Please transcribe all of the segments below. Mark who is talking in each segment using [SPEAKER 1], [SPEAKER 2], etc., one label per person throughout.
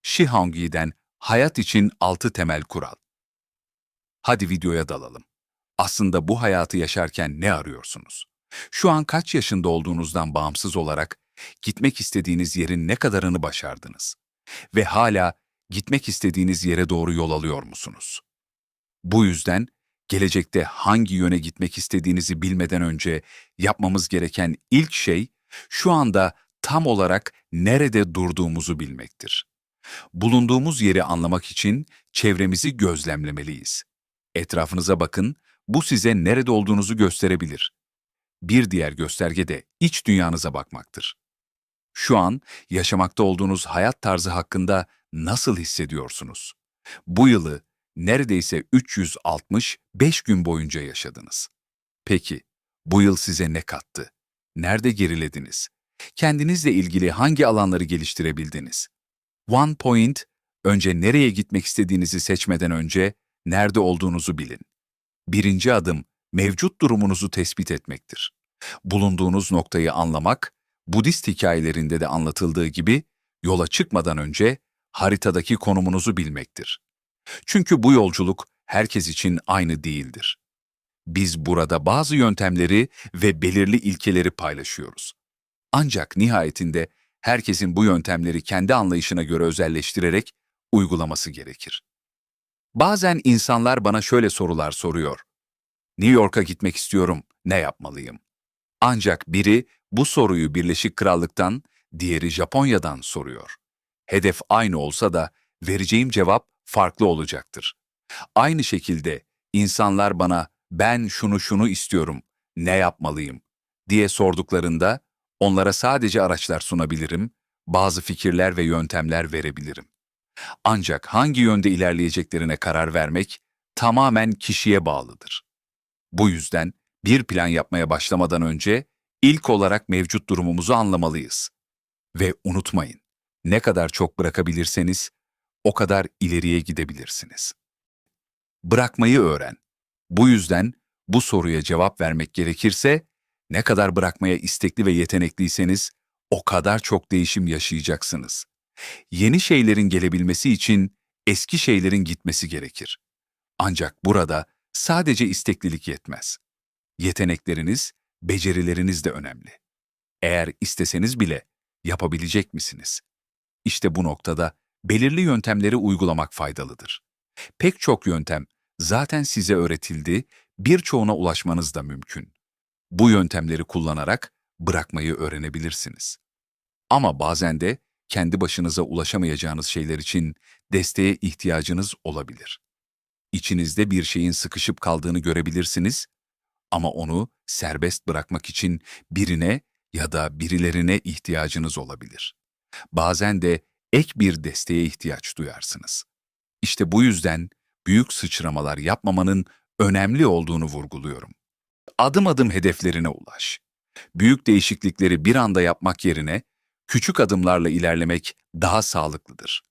[SPEAKER 1] Shihongi'den Hayat için 6 temel kural. Hadi videoya dalalım. Aslında bu hayatı yaşarken ne arıyorsunuz? Şu an kaç yaşında olduğunuzdan bağımsız olarak gitmek istediğiniz yerin ne kadarını başardınız? Ve hala gitmek istediğiniz yere doğru yol alıyor musunuz? Bu yüzden gelecekte hangi yöne gitmek istediğinizi bilmeden önce yapmamız gereken ilk şey şu anda tam olarak nerede durduğumuzu bilmektir. Bulunduğumuz yeri anlamak için çevremizi gözlemlemeliyiz. Etrafınıza bakın, bu size nerede olduğunuzu gösterebilir. Bir diğer gösterge de iç dünyanıza bakmaktır. Şu an yaşamakta olduğunuz hayat tarzı hakkında nasıl hissediyorsunuz? Bu yılı neredeyse 365 gün boyunca yaşadınız. Peki, bu yıl size ne kattı? Nerede gerilediniz? Kendinizle ilgili hangi alanları geliştirebildiniz? One point, önce nereye gitmek istediğinizi seçmeden önce nerede olduğunuzu bilin. Birinci adım, mevcut durumunuzu tespit etmektir. Bulunduğunuz noktayı anlamak, Budist hikayelerinde de anlatıldığı gibi yola çıkmadan önce haritadaki konumunuzu bilmektir. Çünkü bu yolculuk herkes için aynı değildir. Biz burada bazı yöntemleri ve belirli ilkeleri paylaşıyoruz. Ancak nihayetinde herkesin bu yöntemleri kendi anlayışına göre özelleştirerek uygulaması gerekir. Bazen insanlar bana şöyle sorular soruyor. New York'a gitmek istiyorum, ne yapmalıyım? Ancak biri bu soruyu Birleşik Krallık'tan, diğeri Japonya'dan soruyor. Hedef aynı olsa da vereceğim cevap farklı olacaktır. Aynı şekilde insanlar bana ben şunu istiyorum, ne yapmalıyım diye sorduklarında onlara sadece araçlar sunabilirim, bazı fikirler ve yöntemler verebilirim. Ancak hangi yönde ilerleyeceklerine karar vermek tamamen kişiye bağlıdır. Bu yüzden bir plan yapmaya başlamadan önce ilk olarak mevcut durumumuzu anlamalıyız. Ve unutmayın, ne kadar çok bırakabilirseniz o kadar ileriye gidebilirsiniz. Bırakmayı öğren. Bu yüzden bu soruya cevap vermek gerekirse, ne kadar bırakmaya istekli ve yetenekliyseniz o kadar çok değişim yaşayacaksınız. Yeni şeylerin gelebilmesi için eski şeylerin gitmesi gerekir. Ancak burada sadece isteklilik yetmez. Yetenekleriniz, becerileriniz de önemli. Eğer isteseniz bile yapabilecek misiniz? İşte bu noktada belirli yöntemleri uygulamak faydalıdır. Pek çok yöntem zaten size öğretildi, birçoğuna ulaşmanız da mümkün. Bu yöntemleri kullanarak bırakmayı öğrenebilirsiniz. Ama bazen de kendi başınıza ulaşamayacağınız şeyler için desteğe ihtiyacınız olabilir. İçinizde bir şeyin sıkışıp kaldığını görebilirsiniz ama onu serbest bırakmak için birine ya da birilerine ihtiyacınız olabilir. Bazen de ek bir desteğe ihtiyaç duyarsınız. İşte bu yüzden büyük sıçramalar yapmamanın önemli olduğunu vurguluyorum. Adım adım hedeflerine ulaş. Büyük değişiklikleri bir anda yapmak yerine küçük adımlarla ilerlemek daha sağlıklıdır.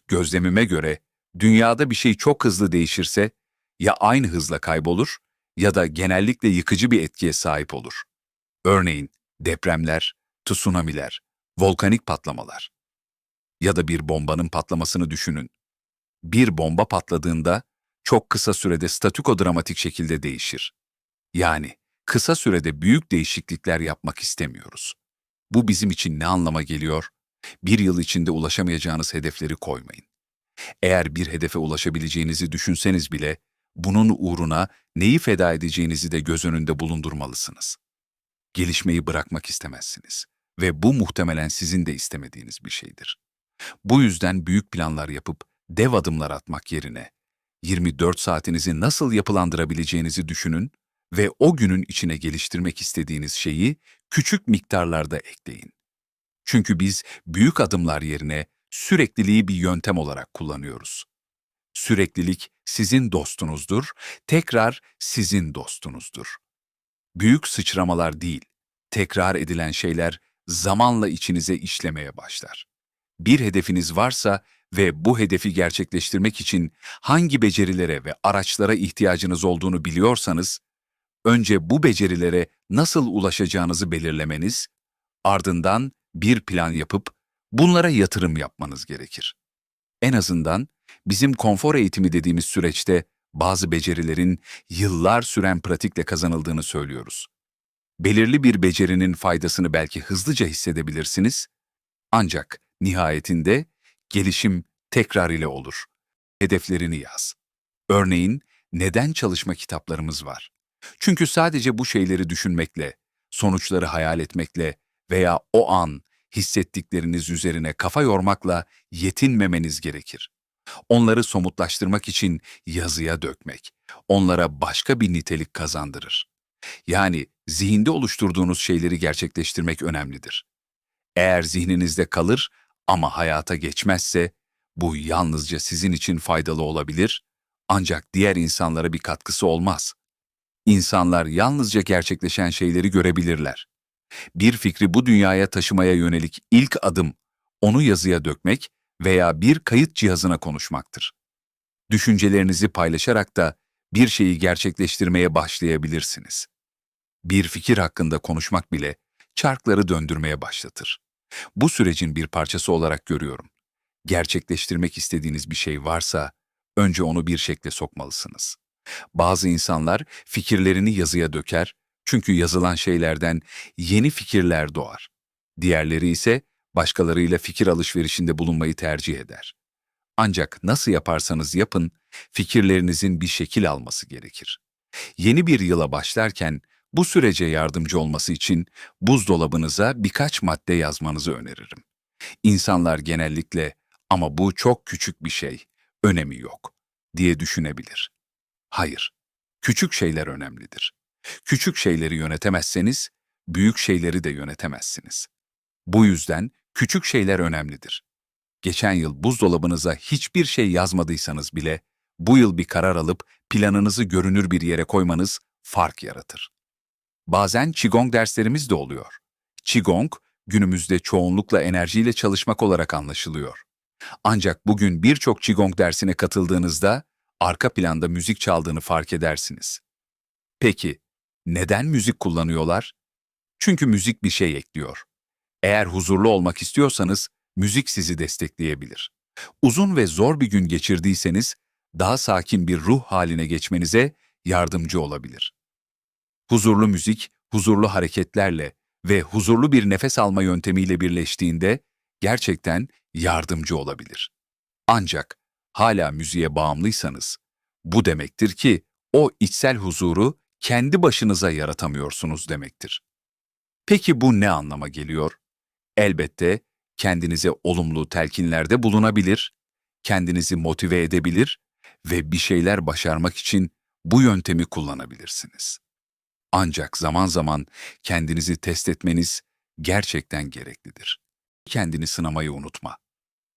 [SPEAKER 1] Gözlemime göre dünyada bir şey çok hızlı değişirse ya aynı hızla kaybolur ya da genellikle yıkıcı bir etkiye sahip olur. Örneğin depremler, tsunamiler, volkanik patlamalar ya da bir bombanın patlamasını düşünün. Bir bomba patladığında çok kısa sürede statüko dramatik şekilde değişir. Yani kısa sürede büyük değişiklikler yapmak istemiyoruz. Bu bizim için ne anlama geliyor? Bir yıl içinde ulaşamayacağınız hedefleri koymayın. Eğer bir hedefe ulaşabileceğinizi düşünseniz bile, bunun uğruna neyi feda edeceğinizi de göz önünde bulundurmalısınız. Gelişmeyi bırakmak istemezsiniz ve bu muhtemelen sizin de istemediğiniz bir şeydir. Bu yüzden büyük planlar yapıp dev adımlar atmak yerine 24 saatinizi nasıl yapılandırabileceğinizi düşünün ve o günün içine geliştirmek istediğiniz şeyi küçük miktarlarda ekleyin. Çünkü biz büyük adımlar yerine sürekliliği bir yöntem olarak kullanıyoruz. Süreklilik sizin dostunuzdur, tekrar sizin dostunuzdur. Büyük sıçramalar değil, tekrar edilen şeyler zamanla içinize işlemeye başlar. Bir hedefiniz varsa ve bu hedefi gerçekleştirmek için hangi becerilere ve araçlara ihtiyacınız olduğunu biliyorsanız, önce bu becerilere nasıl ulaşacağınızı belirlemeniz, ardından bir plan yapıp bunlara yatırım yapmanız gerekir. En azından bizim konfor eğitimi dediğimiz süreçte bazı becerilerin yıllar süren pratikle kazanıldığını söylüyoruz. Belirli bir becerinin faydasını belki hızlıca hissedebilirsiniz, ancak nihayetinde gelişim tekrar ile olur. Hedeflerini yaz. Örneğin, neden çalışma kitaplarımız var? Çünkü sadece bu şeyleri düşünmekle, sonuçları hayal etmekle veya o an hissettikleriniz üzerine kafa yormakla yetinmemeniz gerekir. Onları somutlaştırmak için yazıya dökmek, onlara başka bir nitelik kazandırır. Yani zihinde oluşturduğunuz şeyleri gerçekleştirmek önemlidir. Eğer zihninizde kalır ama hayata geçmezse, bu yalnızca sizin için faydalı olabilir, ancak diğer insanlara bir katkısı olmaz. İnsanlar yalnızca gerçekleşen şeyleri görebilirler. Bir fikri bu dünyaya taşımaya yönelik ilk adım, onu yazıya dökmek veya bir kayıt cihazına konuşmaktır. Düşüncelerinizi paylaşarak da bir şeyi gerçekleştirmeye başlayabilirsiniz. Bir fikir hakkında konuşmak bile çarkları döndürmeye başlatır. Bu sürecin bir parçası olarak görüyorum. Gerçekleştirmek istediğiniz bir şey varsa, önce onu bir şekle sokmalısınız. Bazı insanlar fikirlerini yazıya döker, çünkü yazılan şeylerden yeni fikirler doğar. Diğerleri ise başkalarıyla fikir alışverişinde bulunmayı tercih eder. Ancak nasıl yaparsanız yapın, fikirlerinizin bir şekil alması gerekir. Yeni bir yıla başlarken bu sürece yardımcı olması için buzdolabınıza birkaç madde yazmanızı öneririm. İnsanlar genellikle "ama bu çok küçük bir şey, önemi yok" diye düşünebilir. Hayır, küçük şeyler önemlidir. Küçük şeyleri yönetemezseniz, büyük şeyleri de yönetemezsiniz. Bu yüzden küçük şeyler önemlidir. Geçen yıl buzdolabınıza hiçbir şey yazmadıysanız bile, bu yıl bir karar alıp planınızı görünür bir yere koymanız fark yaratır. Bazen Qigong derslerimiz de oluyor. Qigong, günümüzde çoğunlukla enerjiyle çalışmak olarak anlaşılıyor. Ancak bugün birçok Qigong dersine katıldığınızda, arka planda müzik çaldığını fark edersiniz. Peki, neden müzik kullanıyorlar? Çünkü müzik bir şey ekliyor. Eğer huzurlu olmak istiyorsanız, müzik sizi destekleyebilir. Uzun ve zor bir gün geçirdiyseniz, daha sakin bir ruh haline geçmenize yardımcı olabilir. Huzurlu müzik, huzurlu hareketlerle ve huzurlu bir nefes alma yöntemiyle birleştiğinde gerçekten yardımcı olabilir. Ancak hala müziğe bağımlıysanız, bu demektir ki o içsel huzuru kendi başınıza yaratamıyorsunuz demektir. Peki bu ne anlama geliyor? Elbette kendinize olumlu telkinlerde bulunabilir, kendinizi motive edebilir ve bir şeyler başarmak için bu yöntemi kullanabilirsiniz. Ancak zaman zaman kendinizi test etmeniz gerçekten gereklidir. Kendini sınamayı unutma.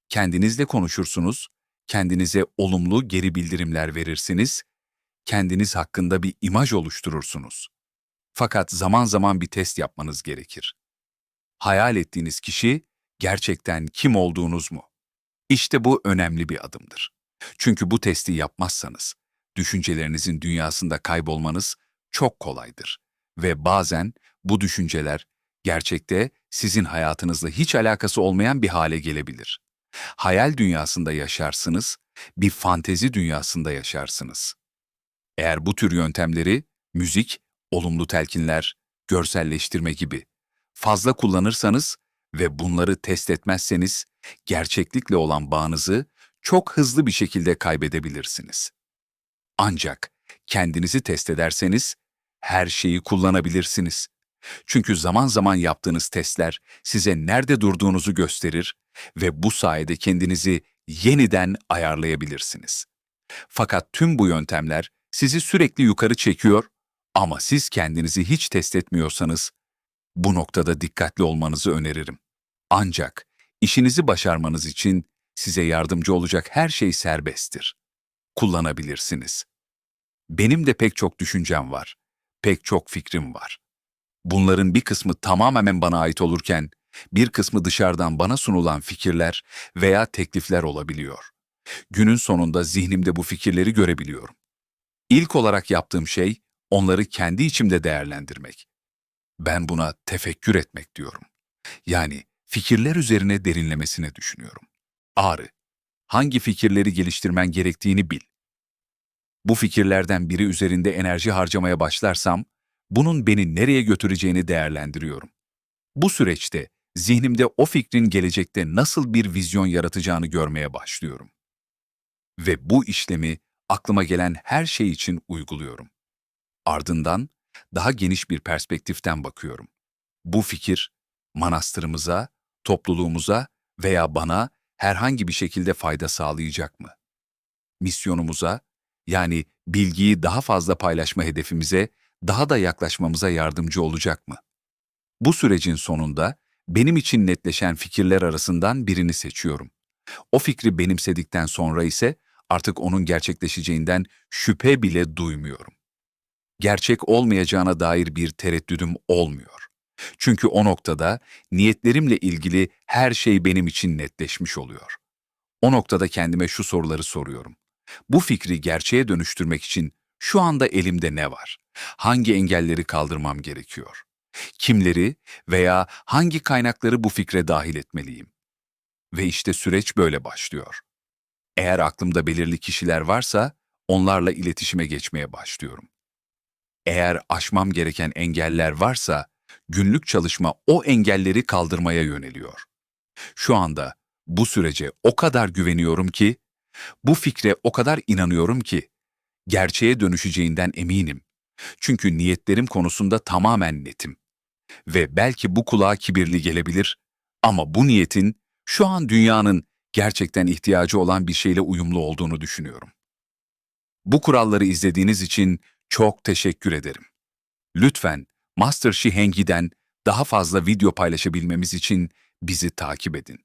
[SPEAKER 1] Kendinizle konuşursunuz, kendinize olumlu geri bildirimler verirsiniz, kendiniz hakkında bir imaj oluşturursunuz. Fakat zaman zaman bir test yapmanız gerekir. Hayal ettiğiniz kişi gerçekten kim olduğunuz mu? İşte bu önemli bir adımdır. Çünkü bu testi yapmazsanız, düşüncelerinizin dünyasında kaybolmanız çok kolaydır. Ve bazen bu düşünceler gerçekte sizin hayatınızla hiç alakası olmayan bir hale gelebilir. Hayal dünyasında yaşarsınız, bir fantezi dünyasında yaşarsınız. Eğer bu tür yöntemleri, müzik, olumlu telkinler, görselleştirme gibi fazla kullanırsanız ve bunları test etmezseniz, gerçeklikle olan bağınızı çok hızlı bir şekilde kaybedebilirsiniz. Ancak kendinizi test ederseniz, her şeyi kullanabilirsiniz. Çünkü zaman zaman yaptığınız testler size nerede durduğunuzu gösterir ve bu sayede kendinizi yeniden ayarlayabilirsiniz. Fakat tüm bu yöntemler sizi sürekli yukarı çekiyor ama siz kendinizi hiç test etmiyorsanız, bu noktada dikkatli olmanızı öneririm. Ancak işinizi başarmanız için size yardımcı olacak her şey serbesttir. Kullanabilirsiniz. Benim de pek çok düşüncem var, pek çok fikrim var. Bunların bir kısmı tamamen bana ait olurken, bir kısmı dışarıdan bana sunulan fikirler veya teklifler olabiliyor. Günün sonunda zihnimde bu fikirleri görebiliyorum. İlk olarak yaptığım şey, onları kendi içimde değerlendirmek. Ben buna tefekkür etmek diyorum. Yani fikirler üzerine derinlemesine düşünüyorum. Ağrı. hangi fikirleri geliştirmen gerektiğini bil. Bu fikirlerden biri üzerinde enerji harcamaya başlarsam, bunun beni nereye götüreceğini değerlendiriyorum. Bu süreçte zihnimde o fikrin gelecekte nasıl bir vizyon yaratacağını görmeye başlıyorum. Ve bu işlemi aklıma gelen her şey için uyguluyorum. Ardından daha geniş bir perspektiften bakıyorum. Bu fikir manastırımıza, topluluğumuza veya bana herhangi bir şekilde fayda sağlayacak mı? Misyonumuza, yani bilgiyi daha fazla paylaşma hedefimize daha da yaklaşmamıza yardımcı olacak mı? Bu sürecin sonunda benim için netleşen fikirler arasından birini seçiyorum. O fikri benimsedikten sonra ise artık onun gerçekleşeceğinden şüphe bile duymuyorum. Gerçek olmayacağına dair bir tereddüdüm olmuyor. Çünkü o noktada niyetlerimle ilgili her şey benim için netleşmiş oluyor. O noktada kendime şu soruları soruyorum. Bu fikri gerçeğe dönüştürmek için şu anda elimde ne var? Hangi engelleri kaldırmam gerekiyor? Kimleri veya hangi kaynakları bu fikre dahil etmeliyim? Ve işte süreç böyle başlıyor. Eğer aklımda belirli kişiler varsa onlarla iletişime geçmeye başlıyorum. Eğer aşmam gereken engeller varsa günlük çalışma o engelleri kaldırmaya yöneliyor. Şu anda bu sürece o kadar güveniyorum ki, bu fikre o kadar inanıyorum ki, gerçeğe dönüşeceğinden eminim. Çünkü niyetlerim konusunda tamamen netim. Ve belki bu kulağa kibirli gelebilir ama bu niyetin şu an dünyanın gerçekten ihtiyacı olan bir şeyle uyumlu olduğunu düşünüyorum. Bu kuralları izlediğiniz için çok teşekkür ederim. Lütfen Master Shihengi'den daha fazla video paylaşabilmemiz için bizi takip edin.